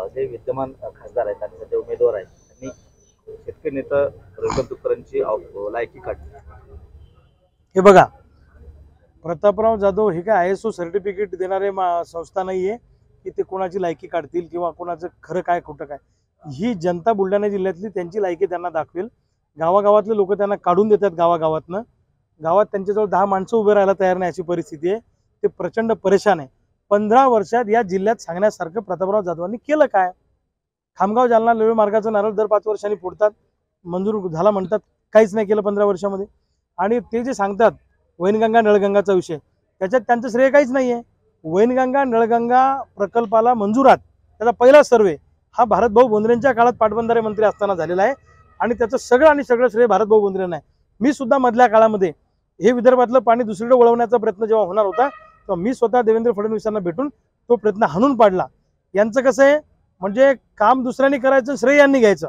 जे विद्यमान खासदार आहेत आणि सध्या उमेदवार आहेत त्यांनी शेतकरी नेता रविकांत तुपकरांची लायकी काढली। हे बघा, प्रतापराव जाधव हे काय ISO सर्टिफिकेट देणारे संस्था नाहीये की ते कोणाची लायकी काढतील किंवा कोणाचं खरं काय खोटं काय। ही जनता बुलढाणा जिल्ह्यातली त्यांची लायकी त्यांना दाखवेल। गावागावातले लोक त्यांना काढून देतात गावागावातनं। गावात त्यांच्याजवळ 10 माणसं उभे राहायला तयार नाही अशी परिस्थिती आहे। ते प्रचंड परेशान आहे। 15 वर्षात या जिल्ह्यात सांगण्यासारखं प्रतापराव जाधवांनी केलं काय? खामगाव जालना रेल्वे मार्गाचं नारळ दर 5 वर्षांनी फोडतात, मंजूर झाला म्हणतात, काहीच नाही केलं 15 वर्षामध्ये। आणि ते जे सांगतात वैनगंगा नळगंगाचा विषय, त्याच्यात त्यांचं श्रेय काहीच नाहीये। वैनगंगा नळगंगा प्रकल्पाला मंजुरात त्याचा पहिला सर्वे हा भारतभाऊ बोंद्रेंच्या काळात पाटबंधारे मंत्री असताना झालेला आहे आणि त्याचं सगळं श्रेय भारतभाऊ बोंद्रेंना आहे। मी सुद्धा मधल्या काळामध्ये हे विदर्भातलं पाणी दुसरीकडे वळवण्याचा प्रयत्न जेव्हा होणार होता तेव्हा मी स्वतः देवेंद्र फडणवीसांना भेटून तो प्रयत्न हाणून पाडला। यांचं कसं आहे, म्हणजे काम दुसऱ्यांनी करायचं, श्रेय यांनी घ्यायचं,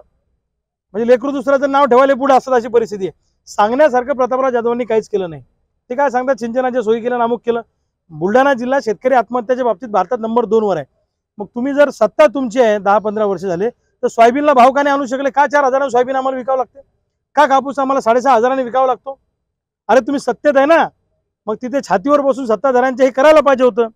म्हणजे लेकरू दुसऱ्याचं नाव ठेवायला पुढे असं अशी परिस्थिती आहे। सांगण्यासारखं प्रतापराव जाधवांनी काहीच केलं नाही। ते काय सांगतात, सिंचनाच्या सोयी केल्या, अमुक केलं। बुलढाणा जिल्हा शेतकरी आत्महत्याच्या बाबतीत भारतात नंबर 2 वर आहे। मग तुम्ही जर सत्ता तुमची आहे, 10-15 वर्ष झाले, तर सोयाबीनला भाव का नाही आणू शकले? का 4,000 सोयाबीन आम्हाला विकावं लागते? का कापूस आम्हाला 6,500 विकावा लागतो? अरे तुम्ही सत्तेत आहे ना, मग तिथे छातीवर बसून सत्ताधाऱ्यांचे हे करायला पाहिजे होतं।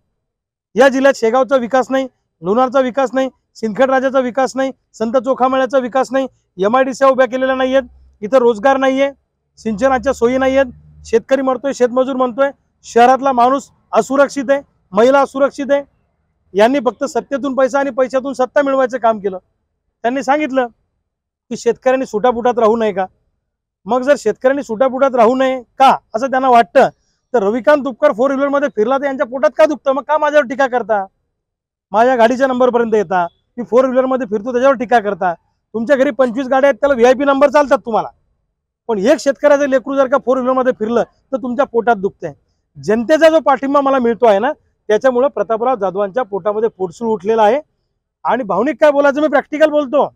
या जिल्ह्यात शेगावचा विकास नाही, लोणारचा विकास नाही, सिंदखेड राजाचा विकास नाही, संत चोखामेळ्याचा विकास नाही, MIDC उभ्या केलेल्या नाहीयेत, इथं रोजगार नाहीये, सिंचनाच्या सोयी नाहीयेत, शेतकरी मरतोय, शेतमजूर म्हणतोय, शहरातला माणूस असुरक्षित आहे, महिला असुरक्षित आहे। यांनी फक्त सत्तेतून पैसा आणि पैशातून सत्ता मिळवायचं काम केलं। त्यांनी सांगितलं की शेतकऱ्यांनी सुटापुटात राहू नये का? मग जर शेतकऱ्यांनी सुटापुटात राहू नये का असं त्यांना वाटतं, तर रविकांत तुपकर 4 व्हीलरमध्ये फिरला तर यांच्या पोटात का दुखतं? मग का माझ्यावर टीका करता? माझ्या गाडीच्या नंबरपर्यंत येता, मी 4 व्हीलरमध्ये फिरतो त्याच्यावर टीका करता। तुमच्या घरी 25 गाड्या आहेत, त्याला VIP नंबर चालतात तुम्हाला, पण एक शेतकऱ्याचं लेकरू जर का 4 व्हीलरमध्ये फिरलं तर तुमच्या पोटात दुखतंय। जनतेचा जो पाठिंबा मला मिळतो आहे ना, त्याच्यामुळे प्रतापराव जाधवांच्या पोटामध्ये पोटसूळ उठलेला आहे। आणि भावनिक काय बोलायचं, मी प्रॅक्टिकल बोलतो।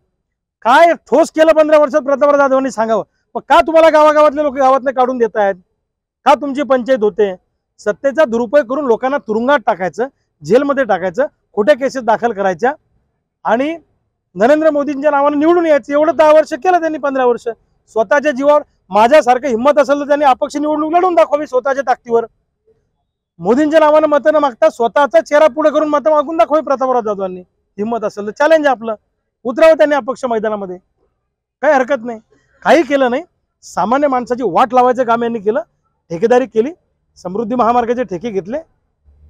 काय ठोस केलं 15 वर्षात प्रतापराव जाधवांनी सांगावं। मग का तुम्हाला गावागावातले लोक गावातनं काढून देत आहेत? का तुमची पंचायत होते? सत्तेचा दुरुपयोग करून लोकांना तुरुंगात टाकायचं, जेलमध्ये टाकायचं, खोट्या केसेस दाखल करायच्या आणि नरेंद्र मोदींच्या नावाने निवडून यायचं, एवढं 10 वर्ष केलं त्यांनी। 15 वर्ष स्वतःच्या जीवावर, माझ्यासारखं हिंमत असेल तर त्यांनी अपक्ष निवडणूक लढून दाखवावी स्वतःच्या ताकदीवर। मोदींच्या नावानं मतं न मागता स्वतःचा चेहरा पुढे करून मतं मागून दाखवावी प्रतापराव जाधवांनी। हिंमत असेल तर चॅलेंज आपलं, उतरावं त्यांनी अपक्ष मैदानामध्ये, काही हरकत नाही। काही केलं नाही, सामान्य माणसाची वाट लावायचं काम यांनी केलं, ठेकेदारी केली, समृद्धी महामार्गाचे ठेके घेतले।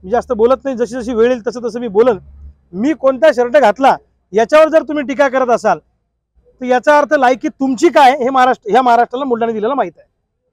मी जास्त बोलत नाही, जशी जशी वेळ येईल तसं तसं मी बोलन। मी कोणता शर्ट घातला याच्यावर जर तुम्ही टीका करत असाल तर याचा अर्थ लायकी तुमची काय हे ह्या महाराष्ट्राला बुलढाणा जिल्ह्याला माहित आहे।